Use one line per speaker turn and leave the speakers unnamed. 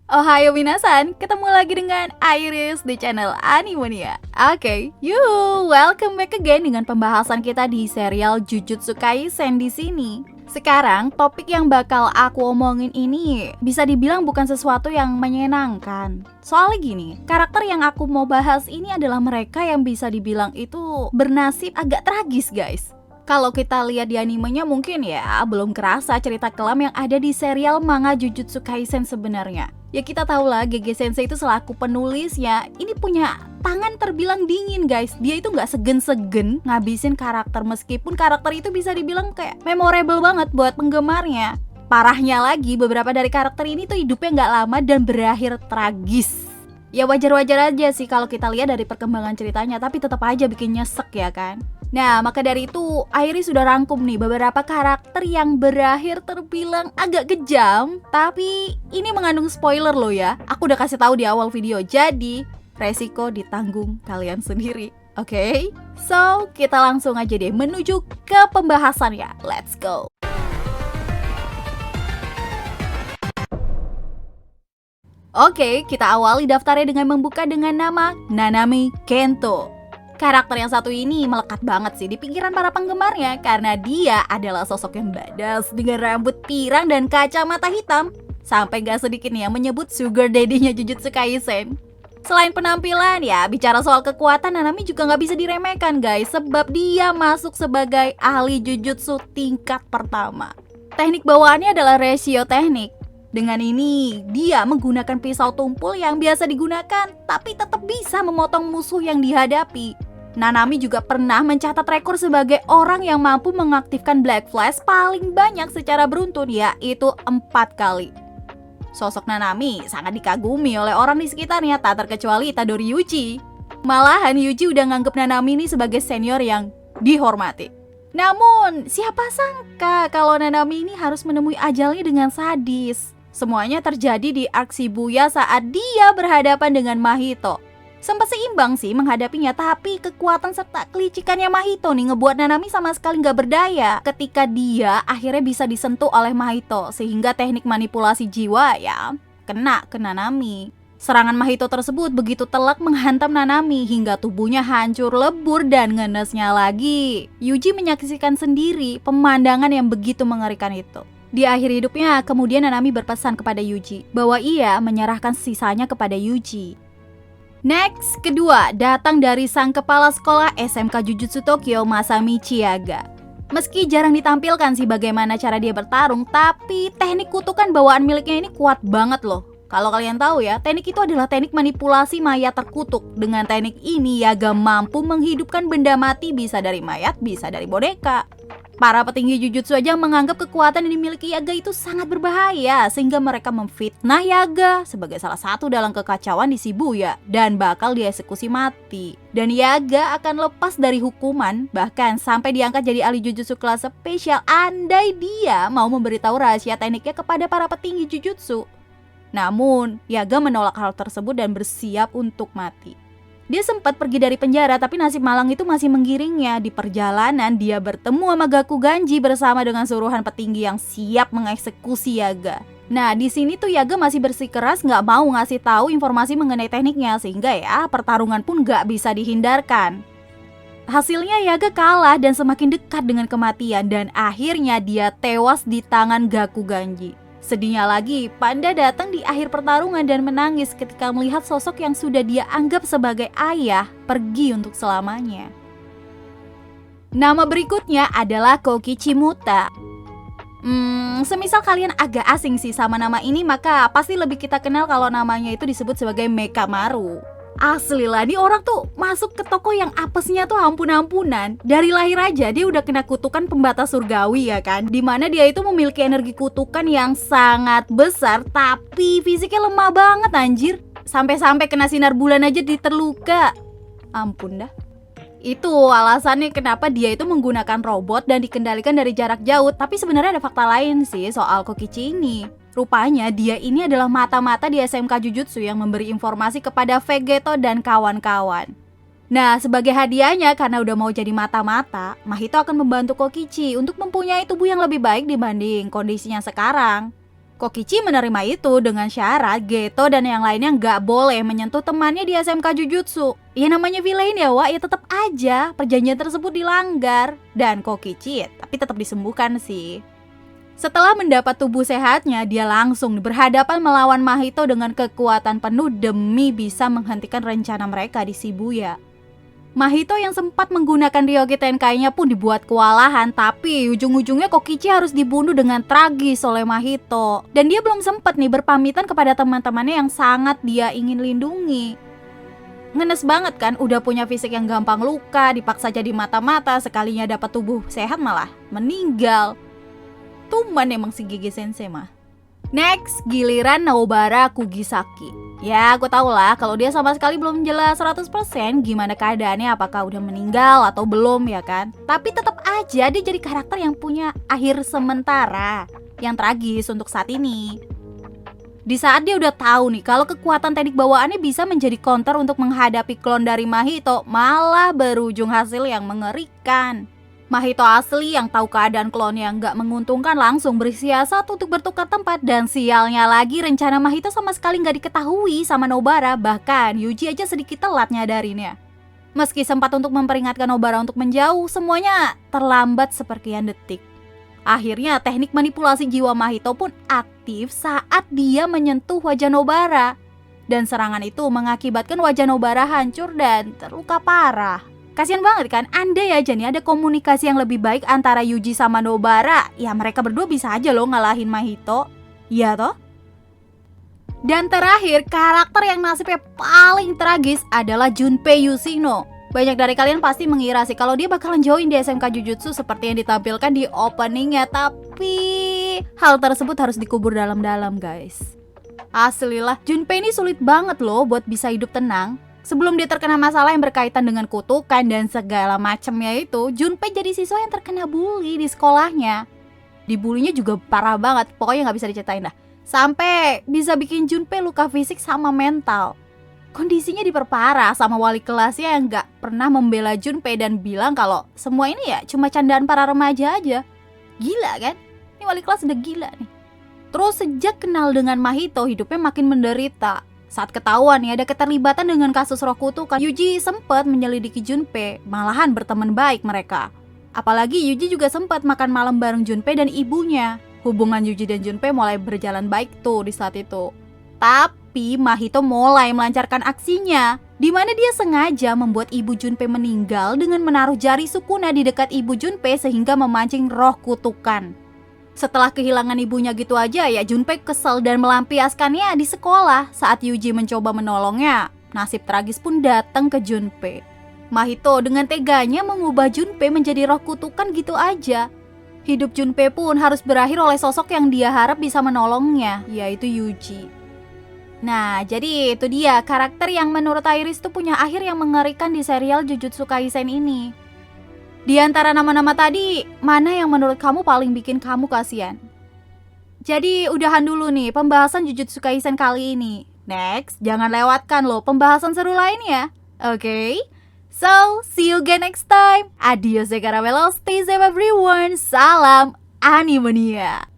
Ohayo minasan, ketemu lagi dengan Iris di channel Animonia. Oke, welcome back again dengan pembahasan kita di serial Jujutsu Kaisen di sini. Sekarang, topik yang bakal aku omongin ini bisa dibilang bukan sesuatu yang menyenangkan. Soalnya gini, karakter yang aku mau bahas ini adalah mereka yang bisa dibilang itu bernasib agak tragis, guys. Kalau kita lihat di animenya mungkin ya belum kerasa cerita kelam yang ada di serial manga Jujutsu Kaisen sebenarnya. Ya kita tahu lah GG Sensei itu selaku penulisnya ini punya tangan terbilang dingin, guys. Dia itu nggak segen-segen ngabisin karakter meskipun karakter itu bisa dibilang kayak memorable banget buat penggemarnya. Parahnya lagi beberapa dari karakter ini tuh hidupnya nggak lama dan berakhir tragis. Ya wajar-wajar aja sih kalau kita lihat dari perkembangan ceritanya, tapi tetap aja bikin nyesek ya kan. Nah, maka dari itu, Iris sudah rangkum nih beberapa karakter yang berakhir terbilang agak kejam, tapi ini mengandung spoiler loh ya. Aku udah kasih tahu di awal video, jadi resiko ditanggung kalian sendiri. Oke? So, kita langsung aja deh menuju ke pembahasannya. Let's go! Oke, kita awali daftarnya dengan membuka dengan nama Nanami Kento. Karakter yang satu ini melekat banget sih di pikiran para penggemarnya karena dia adalah sosok yang badass dengan rambut pirang dan kacamata hitam. Sampai gak sedikit nih yang menyebut sugar daddy-nya Jujutsu Kaisen. Selain penampilan ya, bicara soal kekuatan Nanami juga gak bisa diremehkan guys, sebab dia masuk sebagai ahli Jujutsu tingkat pertama. Teknik bawaannya adalah ratio teknik. Dengan ini, dia menggunakan pisau tumpul yang biasa digunakan, tapi tetap bisa memotong musuh yang dihadapi. Nanami juga pernah mencatat rekor sebagai orang yang mampu mengaktifkan Black Flash paling banyak secara beruntun, yaitu 4 kali. Sosok Nanami sangat dikagumi oleh orang di sekitarnya, tak terkecuali Itadori Yuji. Malahan Yuji udah nganggep Nanami ini sebagai senior yang dihormati. Namun, siapa sangka kalau Nanami ini harus menemui ajalnya dengan sadis. Semuanya terjadi di arc Shibuya saat dia berhadapan dengan Mahito. Sempat seimbang sih menghadapinya, tapi kekuatan serta kelicikannya Mahito nih ngebuat Nanami sama sekali gak berdaya ketika dia akhirnya bisa disentuh oleh Mahito, sehingga teknik manipulasi jiwa ya kena ke Nanami. Serangan Mahito tersebut begitu telak menghantam Nanami hingga tubuhnya hancur lebur dan ngenesnya lagi. Yuji menyaksikan sendiri pemandangan yang begitu mengerikan itu. Di akhir hidupnya, kemudian Nanami berpesan kepada Yuji bahwa ia menyerahkan sisanya kepada Yuji. Next, kedua, datang dari sang kepala sekolah SMK Jujutsu Tokyo, Masamichi Yaga. Meski jarang ditampilkan sih bagaimana cara dia bertarung, tapi teknik kutukan bawaan miliknya ini kuat banget loh. Kalau kalian tahu ya, teknik itu adalah teknik manipulasi mayat terkutuk. Dengan teknik ini, Yaga mampu menghidupkan benda mati, bisa dari mayat, bisa dari boneka. Para petinggi Jujutsu aja menganggap kekuatan yang dimiliki Yaga itu sangat berbahaya, sehingga mereka memfitnah Yaga sebagai salah satu dalam kekacauan di Shibuya dan bakal dieksekusi mati. Dan Yaga akan lepas dari hukuman, bahkan sampai diangkat jadi ahli Jujutsu kelas spesial andai dia mau memberitahu rahasia tekniknya kepada para petinggi Jujutsu. Namun, Yaga menolak hal tersebut dan bersiap untuk mati. Dia sempat pergi dari penjara, tapi nasib malang itu masih menggiringnya. Di perjalanan, dia bertemu sama Gaku Ganji bersama dengan suruhan petinggi yang siap mengeksekusi Yaga. Nah, di sini tuh Yaga masih bersikeras nggak mau ngasih tahu informasi mengenai tekniknya, sehingga ya pertarungan pun nggak bisa dihindarkan. Hasilnya Yaga kalah dan semakin dekat dengan kematian, dan akhirnya dia tewas di tangan Gaku Ganji. Sedihnya lagi, Panda datang di akhir pertarungan dan menangis ketika melihat sosok yang sudah dia anggap sebagai ayah pergi untuk selamanya. Nama berikutnya adalah Kokichi Muta. Semisal kalian agak asing sih sama nama ini, maka pasti lebih kita kenal kalau namanya itu disebut sebagai Mekamaru. Asli lah, nih orang tuh masuk ke toko yang apesnya tuh ampun-ampunan. Dari lahir aja dia udah kena kutukan pembatas surgawi ya kan, dimana dia itu memiliki energi kutukan yang sangat besar, tapi fisiknya lemah banget anjir. Sampai-sampai kena sinar bulan aja terluka. Ampun dah. Itu alasannya kenapa dia itu menggunakan robot dan dikendalikan dari jarak jauh. Tapi sebenarnya ada fakta lain sih soal Kokichi ini. Rupanya dia ini adalah mata-mata di SMK Jujutsu yang memberi informasi kepada Vegeto dan kawan-kawan. Nah, sebagai hadiahnya karena udah mau jadi mata-mata, Mahito akan membantu Kokichi untuk mempunyai tubuh yang lebih baik dibanding kondisinya sekarang. Kokichi menerima itu dengan syarat Geto dan yang lainnya nggak boleh menyentuh temannya di SMK Jujutsu. Ya namanya villain ya Wak, ya tetap aja perjanjian tersebut dilanggar. Dan Kokichi tapi tetap disembuhkan sih. Setelah mendapat tubuh sehatnya, dia langsung berhadapan melawan Mahito dengan kekuatan penuh demi bisa menghentikan rencana mereka di Shibuya. Mahito yang sempat menggunakan Ryoge Tenkai-nya pun dibuat kewalahan, tapi ujung-ujungnya Kokichi harus dibunuh dengan tragis oleh Mahito. Dan dia belum sempat nih berpamitan kepada teman-temannya yang sangat dia ingin lindungi. Ngenes banget kan, udah punya fisik yang gampang luka, dipaksa jadi mata-mata, sekalinya dapat tubuh sehat malah meninggal. Tuman emang si Gege Sensei mah. Next, giliran Nobara Kugisaki. Ya, aku tahu lah kalau dia sama sekali belum jelas 100% gimana keadaannya, apakah udah meninggal atau belum ya kan. Tapi tetap aja dia jadi karakter yang punya akhir sementara yang tragis untuk saat ini. Di saat dia udah tahu nih kalau kekuatan teknik bawaannya bisa menjadi counter untuk menghadapi klon dari Mahito, malah berujung hasil yang mengerikan. Mahito asli yang tahu keadaan klonnya nggak menguntungkan langsung bersiasat untuk bertukar tempat, dan sialnya lagi rencana Mahito sama sekali nggak diketahui sama Nobara, bahkan Yuji aja sedikit telat nyadarinnya. Meski sempat untuk memperingatkan Nobara untuk menjauh, semuanya terlambat seperkian detik. Akhirnya teknik manipulasi jiwa Mahito pun aktif saat dia menyentuh wajah Nobara, dan serangan itu mengakibatkan wajah Nobara hancur dan terluka parah. Kasian banget kan, andai aja nih ada komunikasi yang lebih baik antara Yuji sama Nobara, ya mereka berdua bisa aja loh ngalahin Mahito. Iya toh? Dan terakhir, karakter yang nasibnya paling tragis adalah Junpei Yoshino. Banyak dari kalian pasti mengira sih kalau dia bakalan join di SMK Jujutsu seperti yang ditampilkan di openingnya, tapi hal tersebut harus dikubur dalam-dalam guys. Asli lah, Junpei ini sulit banget loh buat bisa hidup tenang. Sebelum dia terkena masalah yang berkaitan dengan kutukan dan segala macamnya itu, Junpei jadi siswa yang terkena bully di sekolahnya. Dibulinya juga parah banget, pokoknya nggak bisa diceritain dah. Sampai bisa bikin Junpei luka fisik sama mental. Kondisinya diperparah sama wali kelasnya yang nggak pernah membela Junpei dan bilang kalau semua ini ya cuma candaan para remaja aja. Gila kan? Ini wali kelas udah gila nih. Terus sejak kenal dengan Mahito, hidupnya makin menderita. Saat ketahuan nih ada keterlibatan dengan kasus roh kutukan, Yuji sempat menyelidiki Junpei, malahan berteman baik mereka. Apalagi Yuji juga sempat makan malam bareng Junpei dan ibunya. Hubungan Yuji dan Junpei mulai berjalan baik tuh di saat itu. Tapi Mahito mulai melancarkan aksinya, di mana dia sengaja membuat ibu Junpei meninggal dengan menaruh jari Sukuna di dekat ibu Junpei sehingga memancing roh kutukan. Setelah kehilangan ibunya gitu aja ya, Junpei kesal dan melampiaskannya di sekolah. Saat Yuji mencoba menolongnya, nasib tragis pun datang ke Junpei. Mahito dengan teganya mengubah Junpei menjadi roh kutukan gitu aja. Hidup Junpei pun harus berakhir oleh sosok yang dia harap bisa menolongnya, yaitu Yuji. Nah, jadi itu dia karakter yang menurut Iris tuh punya akhir yang mengerikan di serial Jujutsu Kaisen ini. Di antara nama-nama tadi, mana yang menurut kamu paling bikin kamu kasihan? Jadi udahan dulu nih pembahasan Jujutsu Kaisen kali ini. Next, jangan lewatkan loh pembahasan seru lainnya. Oke? So, see you again next time. Adios ya caramelos, stay safe everyone. Salam Animania.